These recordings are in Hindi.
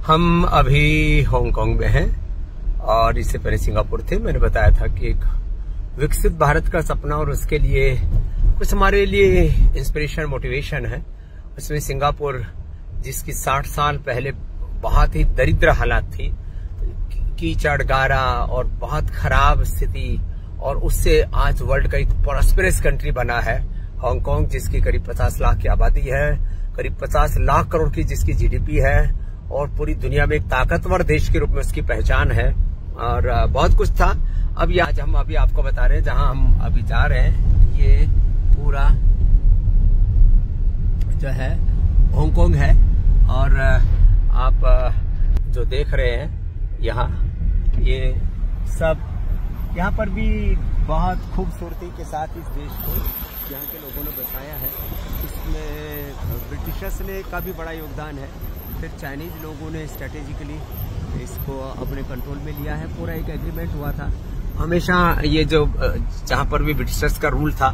हम अभी हांगकांग में हैं और इससे पहले सिंगापुर थे। मैंने बताया था कि एक विकसित भारत का सपना और उसके लिए कुछ हमारे लिए इंस्पिरेशन मोटिवेशन है। उसमें सिंगापुर जिसकी 60 साल पहले बहुत ही दरिद्र हालात थी, कीचड़ गारा और बहुत खराब स्थिति, और उससे आज वर्ल्ड का एक प्रॉस्पेरस कंट्री बना है हांगकांग, जिसकी करीब 50 लाख की आबादी है, करीब 50 लाख करोड़ की जिसकी जीडीपी है और पूरी दुनिया में एक ताकतवर देश के रूप में उसकी पहचान है। और बहुत कुछ था। अब आज हम अभी आपको बता रहे हैं जहां हम अभी जा रहे हैं, ये पूरा जो है हांगकांग है। और आप जो देख रहे हैं यहाँ, ये सब यहाँ पर भी बहुत खूबसूरती के साथ इस देश को यहाँ के लोगों ने बसाया है। इसमें ब्रिटिशर्स ने का भी बड़ा योगदान है। फिर चाइनीज लोगों ने स्ट्रेटेजिकली इसको अपने कंट्रोल में लिया है। पूरा एक एग्रीमेंट हुआ था हमेशा, ये जो जहाँ पर भी ब्रिटिशर्स का रूल था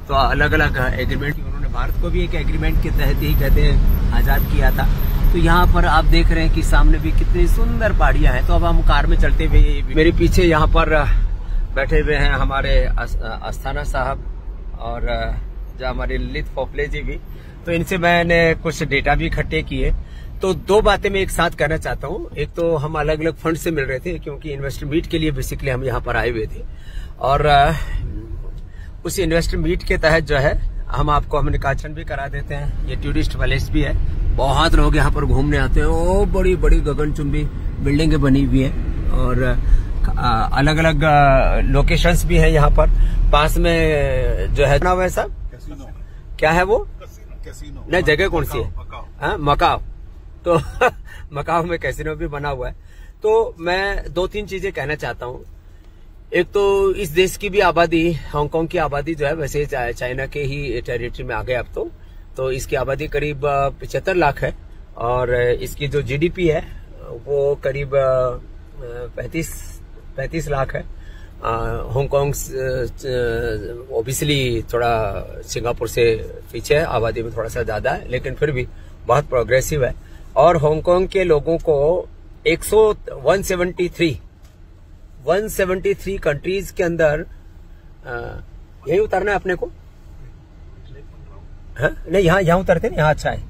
तो अलग अलग एग्रीमेंट, उन्होंने भारत को भी एक एग्रीमेंट के तहत ही कहते हैं आजाद किया था। तो यहाँ पर आप देख रहे हैं कि सामने भी कितनी सुंदर पहाड़ियां हैं। तो अब हम कार में चलते हुए, मेरे पीछे यहाँ पर बैठे हुए हैं हमारे अस्थाना साहब और जो हमारे ललित फोपले जी भी। तो इनसे मैंने कुछ डेटा भी इकट्ठे किए। तो दो बातें मैं एक साथ कहना चाहता हूँ। एक तो हम अलग अलग फंड से मिल रहे थे क्योंकि इन्वेस्टर मीट के लिए बेसिकली हम यहाँ पर आए हुए थे, और उस इन्वेस्टर मीट के तहत जो है हम आपको कम्युनिकेशन भी करा देते हैं। ये टूरिस्ट पैलेस भी है, बहुत लोग यहाँ पर घूमने आते हैं। ओ बड़ी बड़ी गगनचुंबी बिल्डिंगें बनी हुई है और अलग अलग लोकेशंस भी है यहाँ पर। पास में जो है ना वैसा क्या है वो कैसीनो, नहीं जगह कौन सी है, मकाओ। तो मकाओ में कैसीनो भी बना हुआ है। तो मैं दो तीन चीजें कहना चाहता हूँ। एक तो इस देश की भी आबादी, हांगकांग की आबादी जो है वैसे चाइना के ही टेरिटरी में आ गए अब तो इसकी आबादी करीब 75 लाख है और इसकी जो जीडीपी है वो करीब 35 लाख है। हांगकांग ओबियसली थोड़ा सिंगापुर से पीछे है, आबादी में थोड़ा सा ज्यादा है, लेकिन फिर भी बहुत प्रोग्रेसिव है। और हांगकांग के लोगों को 173 कंट्रीज के अंदर यही उतरना है अपने को। हाँ? नहीं, यहाँ उतरते हैं, यहाँ अच्छा है,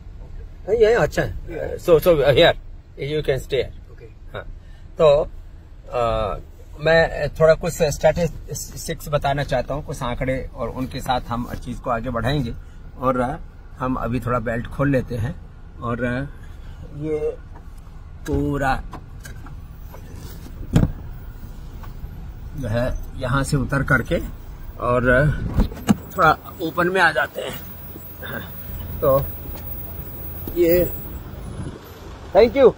यहाँ अच्छा है। So here you can stay. हाँ, तो मैं थोड़ा कुछ स्टैटिस्टिक्स बताना चाहता हूँ, कुछ आंकड़े, और उनके साथ हम चीज को आगे बढ़ाएंगे। और हम अभी थोड़ा बेल्ट खोल लेते हैं और ये पूरा जो है यहाँ से उतर करके और थोड़ा ओपन में आ जाते हैं। तो ये थैंक यू।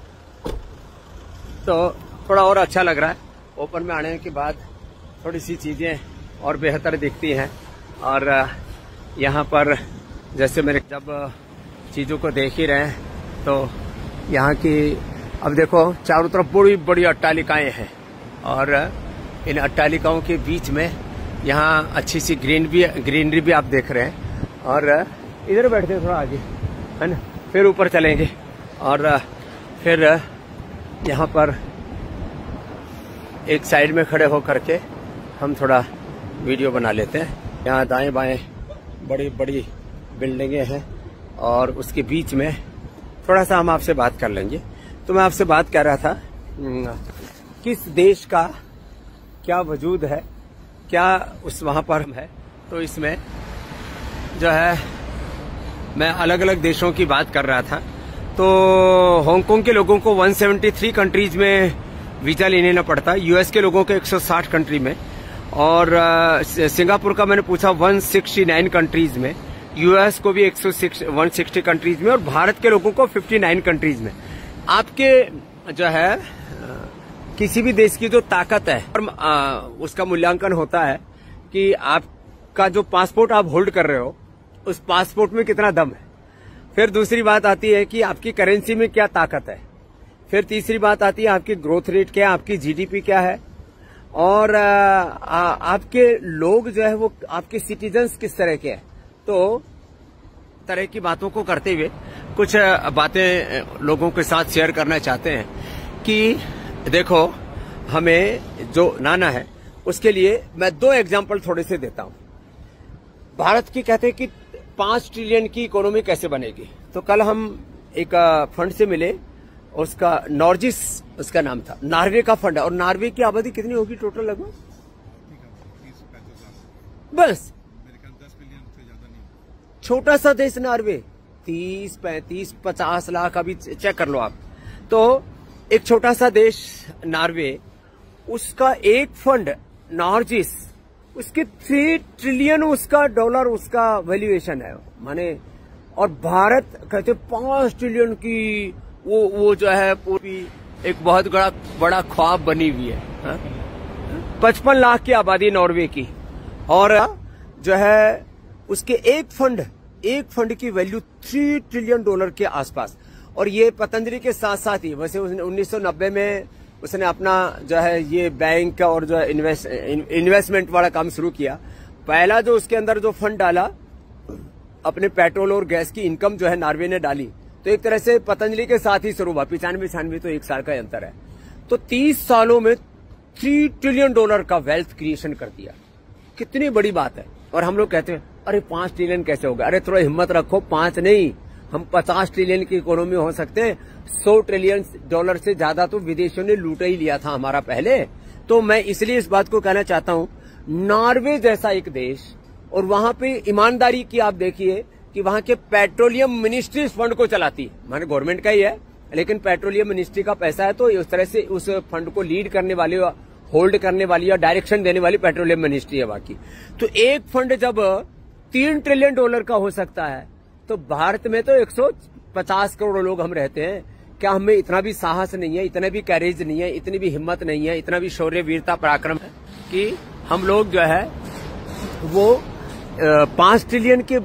तो थोड़ा और अच्छा लग रहा है। ओपन में आने के बाद थोड़ी सी चीजें और बेहतर दिखती हैं। और यहाँ पर जैसे मेरे जब चीजों को देख ही रहे हैं तो यहाँ की अब देखो चारों तरफ बड़ी बड़ी अट्टालिकाएं हैं और इन अट्टालिकाओं के बीच में यहाँ अच्छी सी ग्रीनरी भी आप देख रहे हैं। और इधर बैठते हैं थोड़ा आगे, है ना, फिर ऊपर चलेंगे और फिर यहाँ पर एक साइड में खड़े होकर के हम थोड़ा वीडियो बना लेते हैं। यहाँ दाएं बाएं बड़ी बड़ी बिल्डिंगें हैं और उसके बीच में थोड़ा सा हम आपसे बात कर लेंगे। तो मैं आपसे बात कर रहा था किस देश का क्या वजूद है, क्या उस वहां पर है। तो इसमें जो है मैं अलग अलग देशों की बात कर रहा था। तो हांगकांग के लोगों को 173 कंट्रीज में वीजा लेने न पड़ता, यूएस के लोगों को 160 कंट्री में, और सिंगापुर का मैंने पूछा 169 कंट्रीज में, यूएस को भी 160 कंट्रीज में, और भारत के लोगों को 59 कंट्रीज में। आपके जो है किसी भी देश की जो ताकत है उसका मूल्यांकन होता है कि आपका जो पासपोर्ट आप होल्ड कर रहे हो उस पासपोर्ट में कितना दम है। फिर दूसरी बात आती है कि आपकी करेंसी में क्या ताकत है। फिर तीसरी बात आती है आपकी ग्रोथ रेट क्या है, आपकी जीडीपी क्या है, और आपके लोग जो है वो आपके सिटीजन्स किस तरह के हैं। तो तरह की बातों को करते हुए कुछ बातें लोगों के साथ शेयर करना चाहते हैं कि देखो, हमें जो लाना है उसके लिए मैं 2 एग्जाम्पल थोड़े से देता हूं। भारत की कहते हैं कि 5 ट्रिलियन की इकोनॉमी कैसे बनेगी। तो कल हम एक फंड से मिले, उसका नॉर्जिस उसका नाम था, नॉर्वे का फंड है। और नॉर्वे की आबादी कितनी होगी टोटल? लगभग बस 10 मिलियन से ज्यादा नहीं। छोटा सा देश नॉर्वे, 30, 35, 50 लाख, अभी चेक कर लो आप। तो एक छोटा सा देश नॉर्वे, उसका एक फंड नॉर्जिस, उसके 3 ट्रिलियन उसका डॉलर उसका वैल्यूएशन है माने। और भारत कहते 5 ट्रिलियन की वो जो है पूरी एक बहुत बड़ा ख्वाब बनी हुई है। 55 लाख की आबादी नॉर्वे की, और जो है उसके एक फंड की वैल्यू 3 ट्रिलियन डॉलर के आसपास। और ये पतंजलि के साथ साथ ही वैसे 1990 में उसने अपना जो है ये बैंक और जो है इन्वेस्टमेंट वाला काम शुरू किया। पहला जो उसके अंदर जो फंड डाला, अपने पेट्रोल और गैस की इनकम जो है नॉर्वे ने डाली। तो एक तरह से पतंजलि के साथ ही शुरू हुआ। 95-96 तो 1 साल का अंतर है। तो 30 सालों में 3 ट्रिलियन डॉलर का वेल्थ क्रिएशन कर दिया। कितनी बड़ी बात है। और हम लोग कहते हैं अरे 5 ट्रिलियन कैसे होगा? अरे थोड़ा हिम्मत रखो, 5 नहीं, हम 50 ट्रिलियन की इकोनॉमी हो सकते हैं। 100 ट्रिलियन डॉलर से ज्यादा तो विदेशों ने लूटा ही लिया था हमारा पहले। तो मैं इसलिए इस बात को कहना चाहता हूं, नॉर्वे जैसा एक देश, और वहां पे ईमानदारी की आप देखिए कि वहां के पेट्रोलियम मिनिस्ट्री इस फंड को चलाती है, माने गवर्नमेंट का ही है, लेकिन पेट्रोलियम मिनिस्ट्री का पैसा है। तो उस तरह से उस फंड को लीड करने वाले, होल्ड करने वाली या डायरेक्शन देने वाली पेट्रोलियम मिनिस्ट्री है बाकी। तो एक फंड जब 3 ट्रिलियन डॉलर का हो सकता है, तो भारत में तो 150 करोड़ लोग हम रहते हैं। क्या हमें इतना भी साहस नहीं है, इतना भी कैरेज नहीं है, इतनी भी हिम्मत नहीं है, इतना भी शौर्य, वीरता, पराक्रम है कि हम लोग जो है वो 5 ट्रिलियन के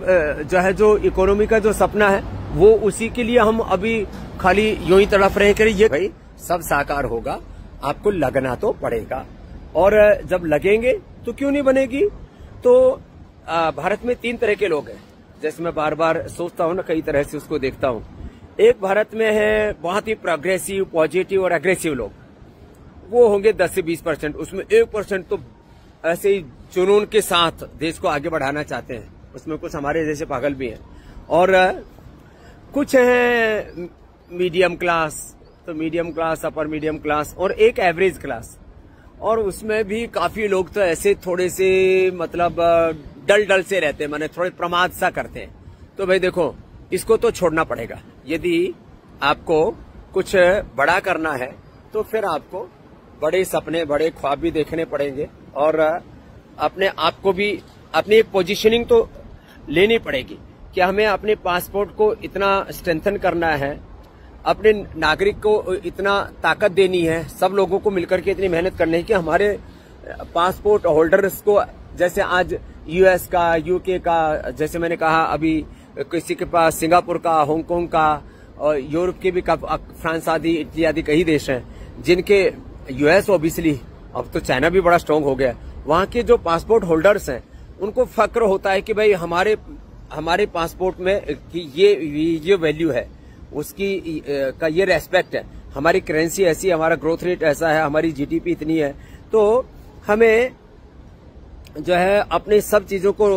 जो है जो इकोनॉमी का जो सपना है, वो उसी के लिए हम अभी खाली यूं ही तड़प रहे कि ये भाई सब साकार होगा, आपको लगना तो पड़ेगा। और जब लगेंगे तो क्यों नहीं बनेगी। तो भारत में 3 तरह के लोग हैं, जैसे मैं बार बार सोचता हूं ना, कई तरह से उसको देखता हूं। एक भारत में है बहुत ही प्रोग्रेसिव, पॉजिटिव और एग्रेसिव लोग, वो होंगे 10 से 20%। उसमें 1% तो ऐसे ही जुनून के साथ देश को आगे बढ़ाना चाहते हैं। उसमें कुछ हमारे जैसे पागल भी हैं, और कुछ हैं मीडियम क्लास, तो मीडियम क्लास, अपर मीडियम क्लास, और एक एवरेज क्लास। और उसमें भी काफी लोग तो ऐसे थोड़े से मतलब डल से रहते हैं, माने थोड़े प्रमाद सा करते हैं। तो भाई देखो, इसको तो छोड़ना पड़ेगा। यदि आपको कुछ बड़ा करना है तो फिर आपको बड़े सपने, बड़े ख्वाब भी देखने पड़ेंगे, और अपने आप को भी अपनी एक पोजीशनिंग तो लेनी पड़ेगी कि हमें अपने पासपोर्ट को इतना स्ट्रेंथन करना है, अपने नागरिक को इतना ताकत देनी है, सब लोगों को मिलकर के इतनी मेहनत करनी है कि हमारे पासपोर्ट होल्डर्स को, जैसे आज यूएस का, यूके का, जैसे मैंने कहा अभी किसी के पास सिंगापुर का, हांगकांग का, और यूरोप के भी, फ्रांस आदि इत्यादि कई देश हैं जिनके, यूएस ओबियसली, अब तो चाइना भी बड़ा स्ट्रांग हो गया। वहां के जो पासपोर्ट होल्डर्स हैं उनको फक्र होता है कि भाई हमारे पासपोर्ट में कि ये वैल्यू है उसकी, का ये रेस्पेक्ट है, हमारी करेंसी ऐसी है, हमारा ग्रोथ रेट ऐसा है, हमारी जीडीपी इतनी है। तो हमें जो है अपने सब चीजों को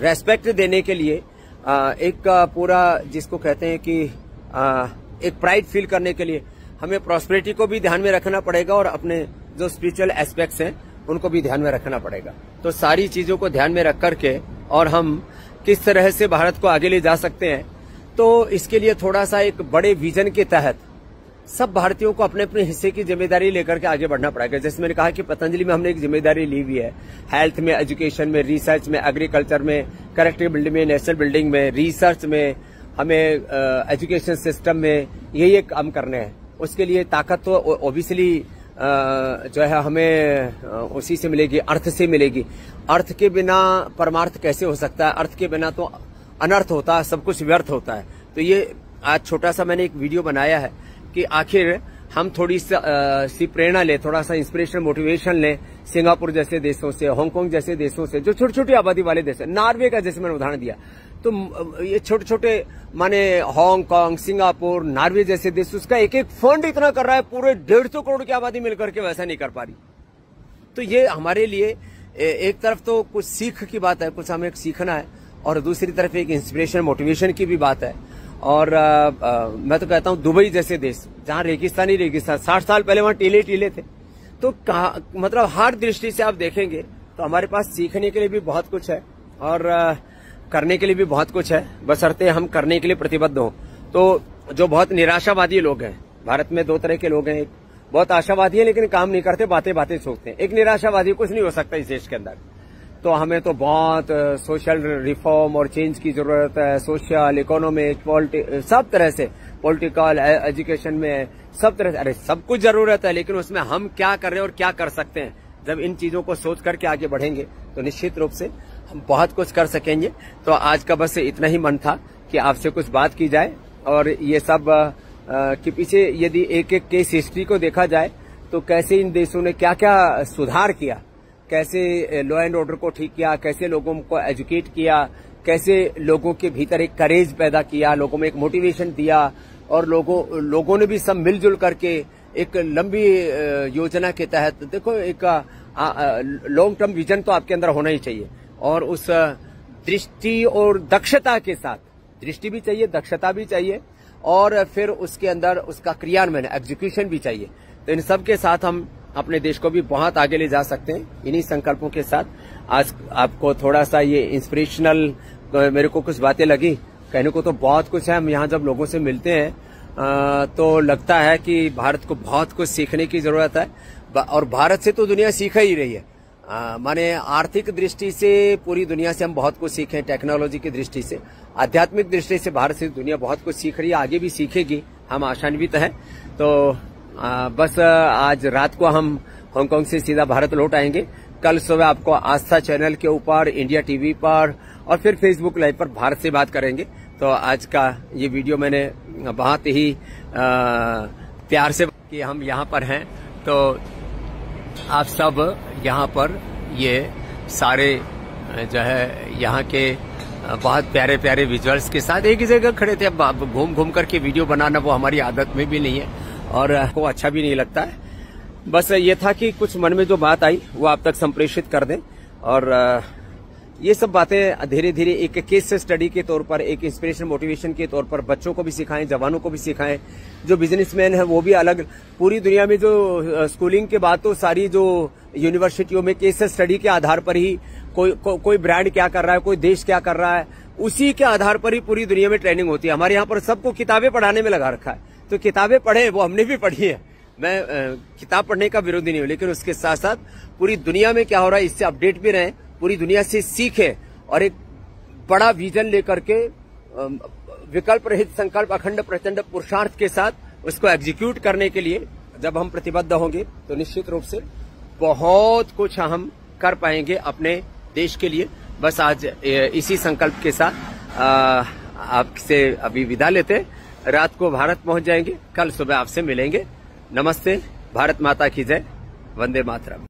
रेस्पेक्ट देने के लिए एक पूरा जिसको कहते हैं कि एक प्राइड फील करने के लिए हमें प्रॉस्पेरिटी को भी ध्यान में रखना पड़ेगा, और अपने जो स्पिरिचुअल एस्पेक्ट्स हैं उनको भी ध्यान में रखना पड़ेगा। तो सारी चीजों को ध्यान में रख करके और हम किस तरह से भारत को आगे ले जा सकते हैं, तो इसके लिए थोड़ा सा एक बड़े विजन के तहत सब भारतीयों को अपने अपने हिस्से की जिम्मेदारी लेकर के आगे बढ़ना पड़ेगा। जैसे मैंने कहा कि पतंजलि में हमने एक जिम्मेदारी ली हुई है, हेल्थ में, एजुकेशन में, रिसर्च में, एग्रीकल्चर में, करेक्टिव बिल्डिंग में, नेशनल बिल्डिंग में, रिसर्च में, हमें एजुकेशन सिस्टम में ये काम करने हैं। उसके लिए ताकत तो ओबियसली जो है हमें उसी से मिलेगी, अर्थ से मिलेगी। अर्थ के बिना परमार्थ कैसे हो सकता है? अर्थ के बिना तो अनर्थ होता है, सब कुछ व्यर्थ होता है। तो ये आज छोटा सा मैंने एक वीडियो बनाया है कि आखिर हम थोड़ी सी प्रेरणा लें, थोड़ा सा इंस्पिरेशन मोटिवेशन लें सिंगापुर जैसे देशों से, हांगकांग जैसे देशों से, जो छोटी छोटी आबादी वाले देश है। नॉर्वे का जैसे मैंने उदाहरण दिया, तो ये छोटे छोटे माने हांगकांग, सिंगापुर, नॉर्वे जैसे देश, उसका एक एक फंड इतना कर रहा है, पूरे 150 करोड़ की आबादी मिलकर के वैसा नहीं कर पा रही। तो ये हमारे लिए एक तरफ तो कुछ सीख की बात है, कुछ हमें सीखना है, और दूसरी तरफ एक इंस्पिरेशन मोटिवेशन की भी बात है। और मैं तो कहता हूं दुबई जैसे देश, जहां रेगिस्तान 60 साल पहले वहां टीले टीले थे, तो मतलब हर दृष्टि से आप देखेंगे तो हमारे पास सीखने के लिए भी बहुत कुछ है और करने के लिए भी बहुत कुछ है, बशर्ते हम करने के लिए प्रतिबद्ध हों। तो जो बहुत निराशावादी लोग हैं, भारत में दो तरह के लोग हैं, एक बहुत आशावादी है लेकिन काम नहीं करते, बातें बातें सोचते हैं। एक निराशावादी, कुछ नहीं हो सकता इस देश के अंदर, तो हमें तो बहुत सोशल रिफॉर्म और चेंज की जरूरत है, सोशल, इकोनॉमिक, सब तरह से, पॉलिटिकल, एजुकेशन में सब तरह से, अरे सब कुछ जरूरत है, लेकिन उसमें हम क्या कर रहे हैं और क्या कर सकते हैं, जब इन चीजों को सोच करके आगे बढ़ेंगे तो निश्चित रूप से हम बहुत कुछ कर सकेंगे। तो आज का बस इतना ही मन था कि आपसे कुछ बात की जाए, और ये सब के पीछे यदि एक एक केस हिस्ट्री को देखा जाए तो कैसे इन देशों ने क्या क्या सुधार किया, कैसे लॉ एंड ऑर्डर को ठीक किया, कैसे लोगों को एजुकेट किया, कैसे लोगों के भीतर एक करेज पैदा किया, लोगों में एक मोटिवेशन दिया, और लोगों ने भी सब मिलजुल करके एक लंबी योजना के तहत, देखो एक लॉन्ग टर्म विजन तो आपके अंदर होना ही चाहिए, और उस दृष्टि और दक्षता के साथ, दृष्टि भी चाहिए, दक्षता भी चाहिए, और फिर उसके अंदर उसका क्रियान्वयन, एग्जीक्यूशन भी चाहिए। तो इन सब के साथ हम अपने देश को भी बहुत आगे ले जा सकते हैं, इन्हीं संकल्पों के साथ। आज आपको थोड़ा सा ये इंस्पिरेशनल मेरे को कुछ बातें लगी, कहने को तो बहुत कुछ है। हम यहाँ जब लोगों से मिलते हैं तो लगता है कि भारत को बहुत कुछ सीखने की जरूरत है, और भारत से तो दुनिया सीख ही रही है। माने आर्थिक दृष्टि से पूरी दुनिया से हम बहुत कुछ सीखे, टेक्नोलॉजी की दृष्टि से, आध्यात्मिक दृष्टि से भारत से दुनिया बहुत कुछ सीख रही है, आगे भी सीखेगी, हम आशान्वित हैं। तो बस आज रात को हम हांगकांग से सीधा भारत लौट आएंगे। कल सुबह आपको आस्था चैनल के ऊपर, इंडिया टीवी पर, और फिर फेसबुक लाइव पर भारत से बात करेंगे। तो आज का ये वीडियो मैंने बहुत ही प्यार से कि हम यहाँ पर हैं, तो आप सब यहाँ पर ये सारे जो है यहाँ के बहुत प्यारे प्यारे विजुअल्स के साथ एक ही जगह खड़े थे। अब घूम घूम करके वीडियो बनाना वो हमारी आदत में भी नहीं है, और को अच्छा भी नहीं लगता है। बस ये था कि कुछ मन में जो बात आई वो आप तक संप्रेषित कर दें, और ये सब बातें धीरे धीरे एक केस स्टडी के तौर पर, एक इंस्पिरेशन मोटिवेशन के तौर पर बच्चों को भी सिखाएं, जवानों को भी सिखाएं, जो बिजनेसमैन है वो भी अलग, पूरी दुनिया में जो स्कूलिंग के बाद तो सारी जो यूनिवर्सिटियों में केस स्टडी के आधार पर ही कोई ब्रांड क्या कर रहा है, कोई देश क्या कर रहा है, उसी के आधार पर ही पूरी दुनिया में ट्रेनिंग होती है। हमारे यहाँ पर सबको किताबें पढ़ाने में लगा रखा है, तो किताबें पढ़े, वो हमने भी पढ़ी है। मैं किताब पढ़ने का विरोधी नहीं हूँ, लेकिन उसके साथ साथ पूरी दुनिया में क्या हो रहा है इससे अपडेट भी रहें, पूरी दुनिया से सीखे, और एक बड़ा विजन लेकर के विकल्प रहित संकल्प, अखंड प्रचंड पुरुषार्थ के साथ उसको एग्जीक्यूट करने के लिए जब हम प्रतिबद्ध होंगे तो निश्चित रूप से बहुत कुछ हम कर पाएंगे अपने देश के लिए। बस आज इसी संकल्प के साथ आपसे अभी विदा लेते, रात को भारत पहुंच जाएंगे, कल सुबह आपसे मिलेंगे। नमस्ते, भारत माता की जय, वंदे मातरम।